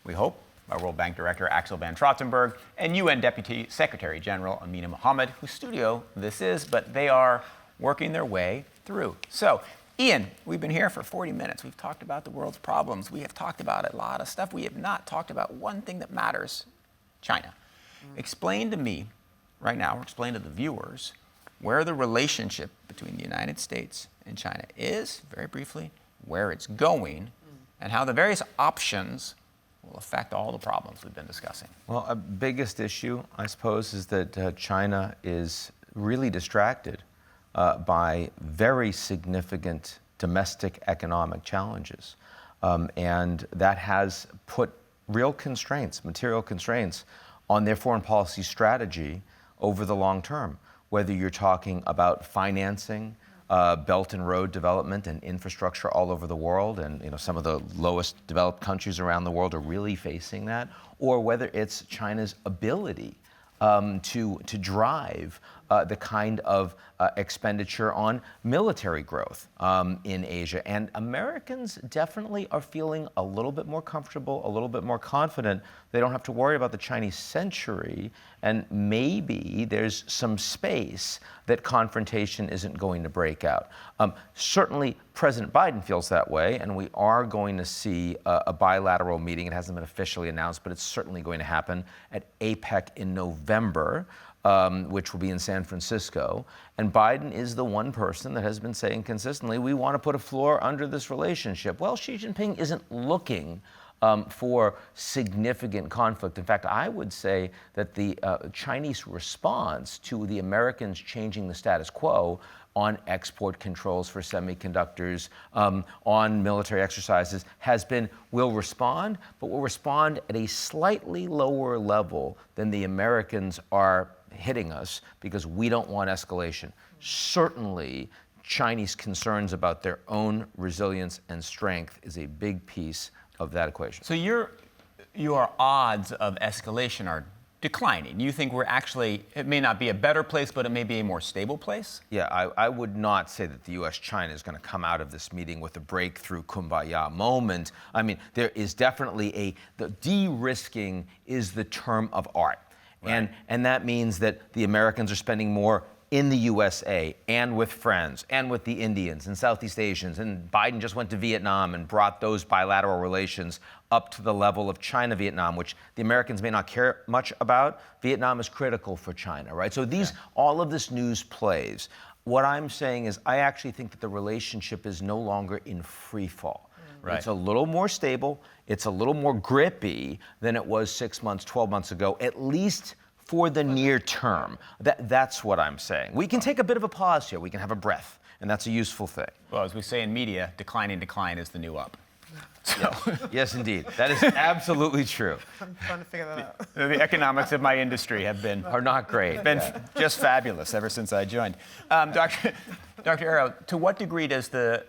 we hope, by World Bank Director Axel van Trottenberg and UN Deputy Secretary General Amina Mohammed, whose studio this is, but they are working their way through. So, Ian, we've been here for 40 minutes. We've talked about the world's problems. We have talked about a lot of stuff. We have not talked about one thing that matters, China. Explain to me right now, or explain to the viewers, where the relationship between the United States and China is, very briefly, where it's going, and how the various options will affect all the problems we've been discussing. Well, a biggest issue, I suppose, is that China is really distracted by very significant domestic economic challenges. And that has put real constraints, material constraints, on their foreign policy strategy over the long term. Whether you're talking about financing Belt and Road development and infrastructure all over the world, and some of the lowest developed countries around the world are really facing that, or whether it's China's ability to drive the kind of expenditure on military growth in Asia. And Americans definitely are feeling a little bit more comfortable, a little bit more confident. They don't have to worry about the Chinese century, and maybe there's some space that confrontation isn't going to break out. Certainly, President Biden feels that way, and we are going to see a bilateral meeting. It hasn't been officially announced, but it's certainly going to happen at APEC in November, which will be in San Francisco. And Biden is the one person that has been saying consistently, we want to put a floor under this relationship. Well, Xi Jinping isn't looking for significant conflict. In fact, I would say that the Chinese response to the Americans changing the status quo on export controls for semiconductors, on military exercises, has been, we'll respond, but we'll respond at a slightly lower level than the Americans are hitting us because we don't want escalation. Certainly, Chinese concerns about their own resilience and strength is a big piece of that equation. So your odds of escalation are declining. You think we're actually, it may not be a better place, but it may be a more stable place? Yeah, I would not say that the U.S.-China is going to come out of this meeting with a breakthrough kumbaya moment. I mean, there is definitely the de-risking is the term of art. Right. And that means that the Americans are spending more in the USA and with friends and with the Indians and Southeast Asians. And Biden just went to Vietnam and brought those bilateral relations up to the level of China-Vietnam, which the Americans may not care much about. Vietnam is critical for China, right? So all of this news plays. What I'm saying is I actually think that the relationship is no longer in free fall. Right. It's a little more stable. It's a little more grippy than it was 6 months, 12 months ago, at least for the near term. That's what I'm saying. We can take a bit of a pause here. We can have a breath, and that's a useful thing. Well, as we say in media, decline is the new up. So. Yes, indeed. That is absolutely true. I'm trying to figure that out. The economics of my industry are not great. Been just fabulous ever since I joined. Dr. Arrow, to what degree does the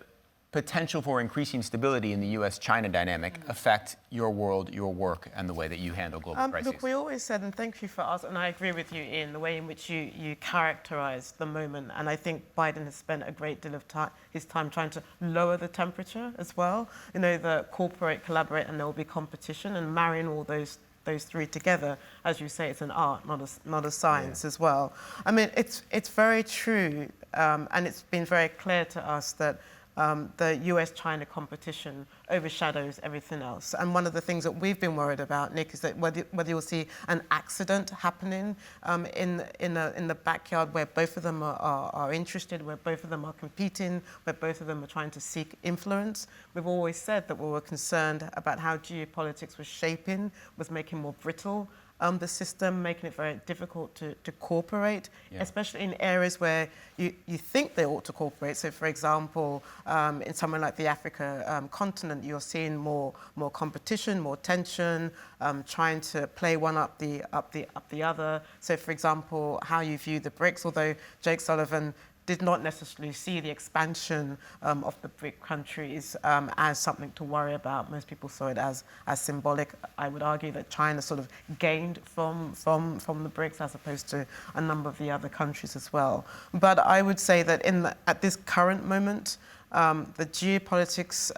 potential for increasing stability in the U.S.-China dynamic affect your world, your work, and the way that you handle global crises? Look, we always said, and thank you for asking, and I agree with you, Ian, the way in which you characterize the moment, and I think Biden has spent a great deal of his time trying to lower the temperature as well. You know, the cooperate, collaborate, and there will be competition, and marrying all those three together, as you say, it's an art, not a science as well. I mean, it's very true, and it's been very clear to us that the US-China competition overshadows everything else. And one of the things that we've been worried about, Nick, is that whether you'll see an accident happening in the backyard where both of them are interested, where both of them are competing, where both of them are trying to seek influence. We've always said that we were concerned about how geopolitics was making more brittle the system, making it very difficult to cooperate, especially in areas where you think they ought to cooperate. So, for example, in somewhere like the Africa continent, you're seeing more competition, more tension, trying to play one up the other. So, for example, how you view the BRICS, although Jake Sullivan did not necessarily see the expansion of the BRIC countries as something to worry about. Most people saw it as symbolic. I would argue that China sort of gained from the BRICS as opposed to a number of the other countries as well. But I would say that at this current moment, the geopolitics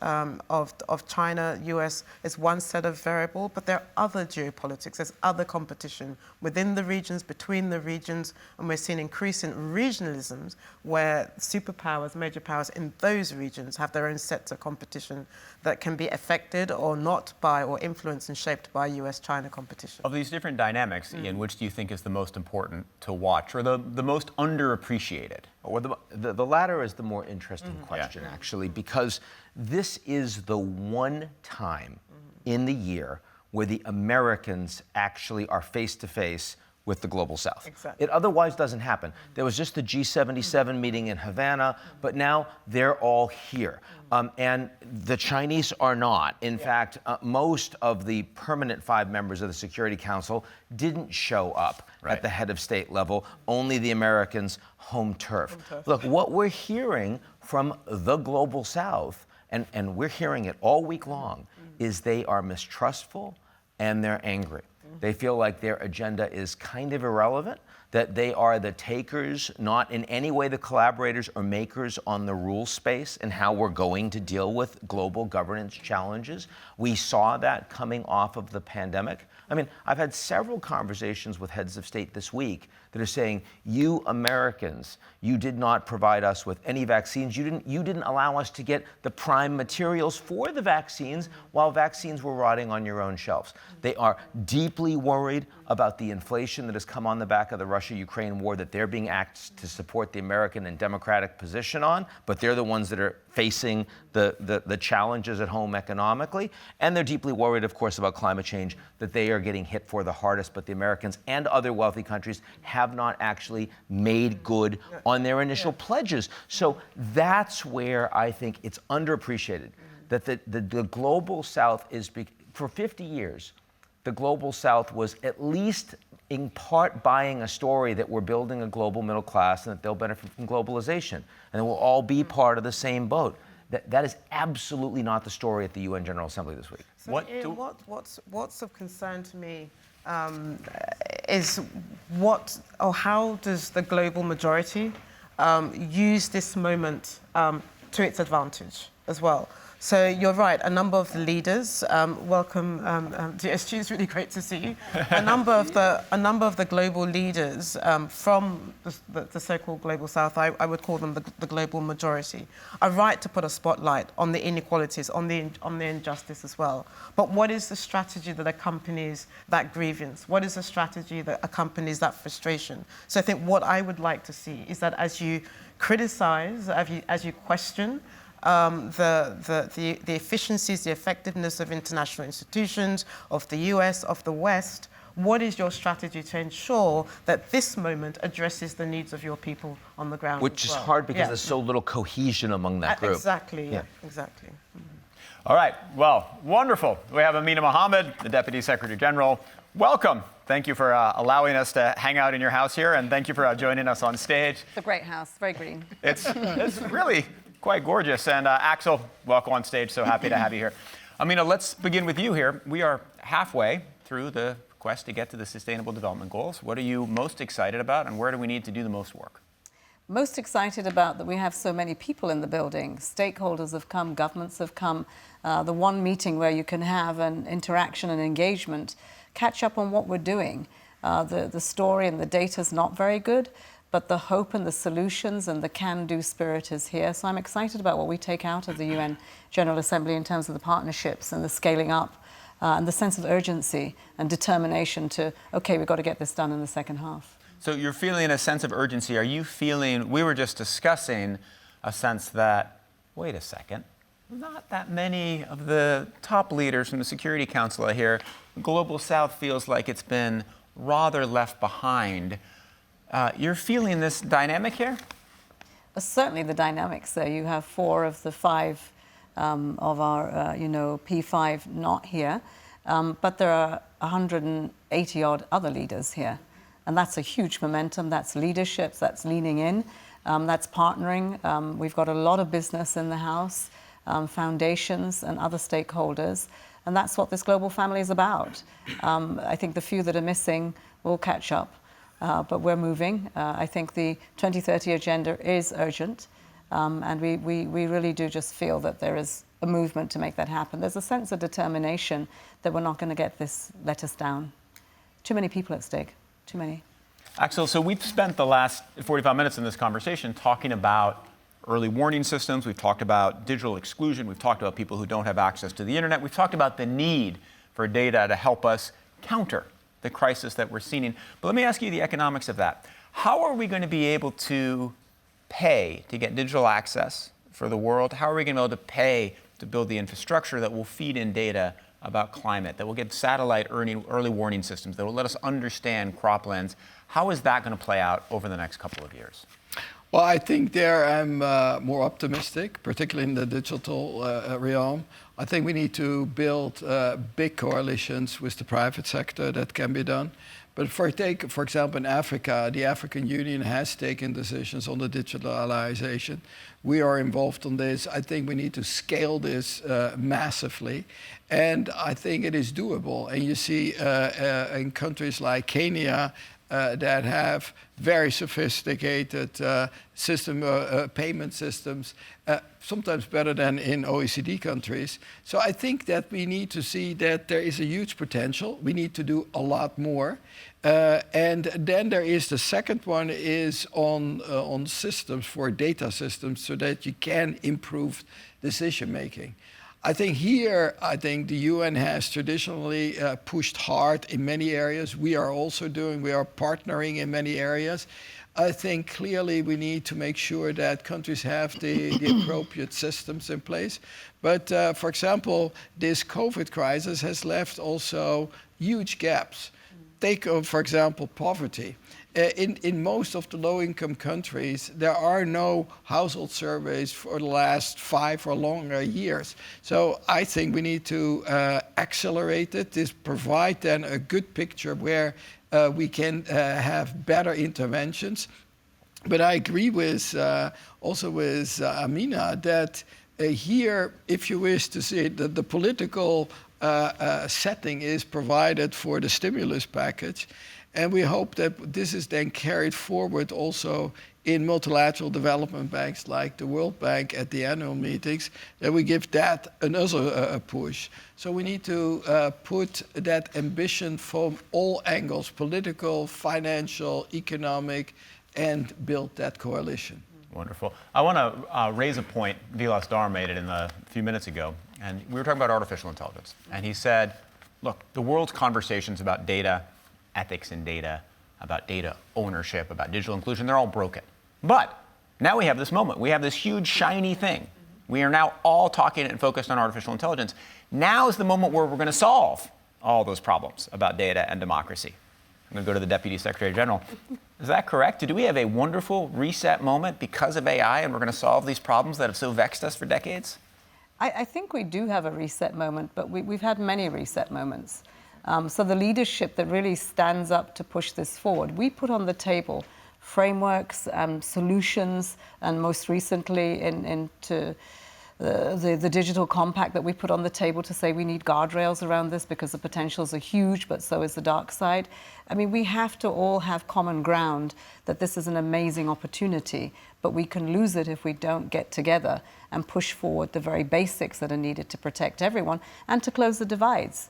of China, US is one set of variable, but there are other geopolitics, there's other competition within the regions, between the regions, and we're seeing increasing regionalisms where superpowers, major powers in those regions have their own sets of competition that can be affected or not by or influenced and shaped by US-China competition. Of these different dynamics, Ian, which do you think is the most important to watch or the most underappreciated? Or the latter is the more interesting question, actually, because this is the one time in the year where the Americans actually are face-to-face with the global south. Exactly. It otherwise doesn't happen. There was just the G77 meeting in Havana, but now they're all here. And the Chinese are not. In fact, most of the permanent 5 members of the Security Council didn't show up at the head of state level, only the Americans' home turf. Look, what we're hearing from the global south, and we're hearing it all week long, is they are mistrustful and they're angry. They feel like their agenda is kind of irrelevant. that they are the takers, not in any way the collaborators or makers on the rule space and how we're going to deal with global governance challenges. We saw that coming off of the pandemic. I mean, I've had several conversations with heads of state this week that are saying, you Americans, you did not provide us with any vaccines. You didn't allow us to get the prime materials for the vaccines while vaccines were rotting on your own shelves. They are deeply worried about the inflation that has come on the back of the Russia-Ukraine war that they're being asked to support the American and democratic position on, but they're the ones that are facing the challenges at home economically. And they're deeply worried, of course, about climate change, that they are getting hit for the hardest, but the Americans and other wealthy countries have not actually made good on their initial pledges. So that's where I think it's underappreciated, that the Global South is, for 50 years, the Global South was at least in part buying a story that we're building a global middle class and that they'll benefit from globalization and that we'll all be part of the same boat. That is absolutely not the story at the UN General Assembly this week. So what's of concern to me is how does the global majority use this moment to its advantage as well? So you're right, a number of the leaders, welcome DSG, it's really great to see you. A number of the global leaders from the so-called Global South, I would call them the global majority, are right to put a spotlight on the inequalities, on the injustice as well. But what is the strategy that accompanies that grievance? What is the strategy that accompanies that frustration? So I think what I would like to see is that as you criticize, as you question, the efficiencies, the effectiveness of international institutions, of the US, of the West, what is your strategy to ensure that this moment addresses the needs of your people on the ground? Which is hard because there's so little cohesion among that group. Exactly, exactly. All right, well, wonderful. We have Amina Mohammed, the Deputy Secretary General. Welcome. Thank you for allowing us to hang out in your house here, and thank you for joining us on stage. It's a great house, very green. It's really quite gorgeous. And Axel, welcome on stage. So happy to have you here. Amina, let's begin with you here. We are halfway through the quest to get to the Sustainable Development Goals. What are you most excited about, and where do we need to do the most work? Most excited about that we have so many people in the building. Stakeholders have come, governments have come. The one meeting where you can have an interaction and engagement, catch up on what we're doing. The story and the data is not very good, but the hope and the solutions and the can-do spirit is here. So I'm excited about what we take out of the UN General Assembly in terms of the partnerships and the scaling up and the sense of urgency and determination to, okay, we've got to get this done in the second half. So you're feeling a sense of urgency. Are you feeling, we were just discussing a sense that, wait a second, not that many of the top leaders from the Security Council are here. The Global South feels like it's been rather left behind. You're feeling this dynamic here? Certainly the dynamics there. You have 4 of the 5 of our, P5 not here, but there are 180 odd other leaders here. And that's a huge momentum. That's leadership, that's leaning in, that's partnering. We've got a lot of business in the house, foundations and other stakeholders. And that's what this global family is about. I think the few that are missing will catch up. But we're moving. I think the 2030 agenda is urgent, and we really do just feel that there is a movement to make that happen. There's a sense of determination that we're not going to let us down. Too many people at stake, too many. Axel, so we've spent the last 45 minutes in this conversation talking about early warning systems. We've talked about digital exclusion. We've talked about people who don't have access to the internet. We've talked about the need for data to help us counter the crisis that we're seeing. But let me ask you the economics of that. How are we going to be able to pay to get digital access for the world? How are we going to be able to pay to build the infrastructure that will feed in data about climate, that will get satellite early warning systems, that will let us understand croplands? How is that going to play out over the next couple of years? Well, I think there I'm more optimistic, particularly in the digital realm. I think we need to build big coalitions with the private sector. That can be done. But for example, in Africa, the African Union has taken decisions on the digitalization. We are involved on this. I think we need to scale this massively. And I think it is doable. And you see in countries like Kenya, that have very sophisticated payment systems, sometimes better than in OECD countries. So I think that we need to see that there is a huge potential. We need to do a lot more. And then there is the second one is on systems for data systems so that you can improve decision making. I think the UN has traditionally pushed hard in many areas. We are partnering in many areas. I think clearly we need to make sure that countries have the appropriate systems in place. But for example, this COVID crisis has left also huge gaps. Take, for example, poverty. In most of the low-income countries, there are no household surveys for the last 5 or longer years. So I think we need to accelerate it, provide then a good picture where we can have better interventions. But I agree with Amina that here, if you wish to see it, the political setting is provided for the stimulus package. And we hope that this is then carried forward also in multilateral development banks like the World Bank at the annual meetings, that we give that another push. So we need to put that ambition from all angles, political, financial, economic, and build that coalition. Wonderful. I want to raise a point. Vilas Dar made it a few minutes ago, and we were talking about artificial intelligence. And he said, look, the world's conversations about data, ethics in data, about data ownership, about digital inclusion, they're all broken. But now we have this moment. We have this huge, shiny thing. We are now all talking and focused on artificial intelligence. Now is the moment where we're going to solve all those problems about data and democracy. I'm going to go to the Deputy Secretary General. Is that correct? Do we have a wonderful reset moment because of AI and we're going to solve these problems that have so vexed us for decades? I think we do have a reset moment, but we've had many reset moments. So the leadership that really stands up to push this forward, we put on the table frameworks, solutions, and most recently into the digital compact that we put on the table to say we need guardrails around this because the potentials are huge, but so is the dark side. I mean, we have to all have common ground that this is an amazing opportunity, but we can lose it if we don't get together and push forward the very basics that are needed to protect everyone and to close the divides.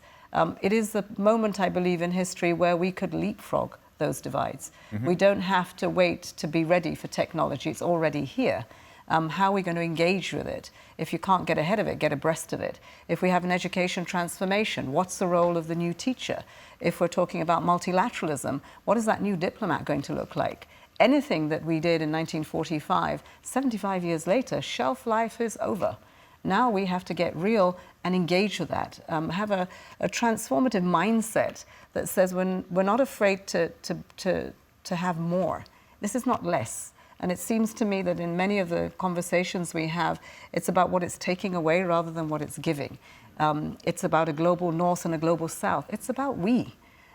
It is the moment, I believe, in history where we could leapfrog those divides. Mm-hmm. We don't have to wait to be ready for technology. It's already here. How are we going to engage with it? If you can't get ahead of it, get abreast of it. If we have an education transformation, what's the role of the new teacher? If we're talking about multilateralism, what is that new diplomat going to look like? Anything that we did in 1945, 75 years later, shelf life is over. Now we have to get real and engage with that. Have a transformative mindset that says we're not afraid to have more. This is not less. And it seems to me that in many of the conversations we have, it's about what it's taking away rather than what it's giving. It's about a global north and a global south. It's about we.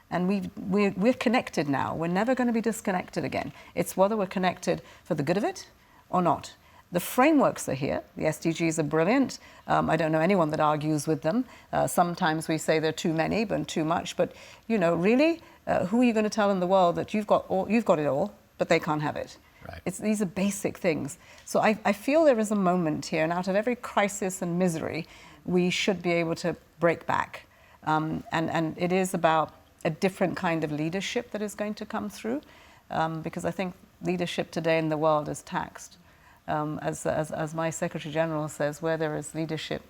And we're connected now. We're never going to be disconnected again. It's whether we're connected for the good of it or not. The frameworks are here. The SDGs are brilliant. I don't know anyone that argues with them. Sometimes we say they're too many but too much. But, you know, really, who are you going to tell in the world that you've got it all, but they can't have it? Right. These are basic things. So I feel there is a moment here, and out of every crisis and misery, we should be able to break back. And it is about a different kind of leadership that is going to come through, because I think leadership today in the world is taxed. As my Secretary General says, where there is leadership,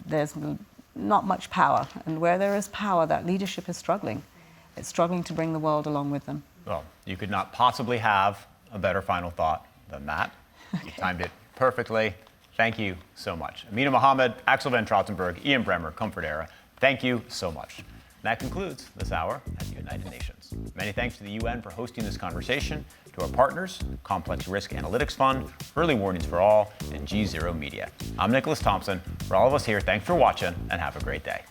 there's not much power. And where there is power, that leadership is struggling. It's struggling to bring the world along with them. Well, you could not possibly have a better final thought than that. Okay. You timed it perfectly. Thank you so much. Amina Mohammed, Axel Van Trottenberg, Ian Bremmer, Comfort Era, thank you so much. And that concludes this hour at the United Nations. Many thanks to the UN for hosting this conversation, to our partners, Complex Risk Analytics Fund, Early Warnings for All, and GZERO Media. I'm Nicholas Thompson. For all of us here, thanks for watching, and have a great day.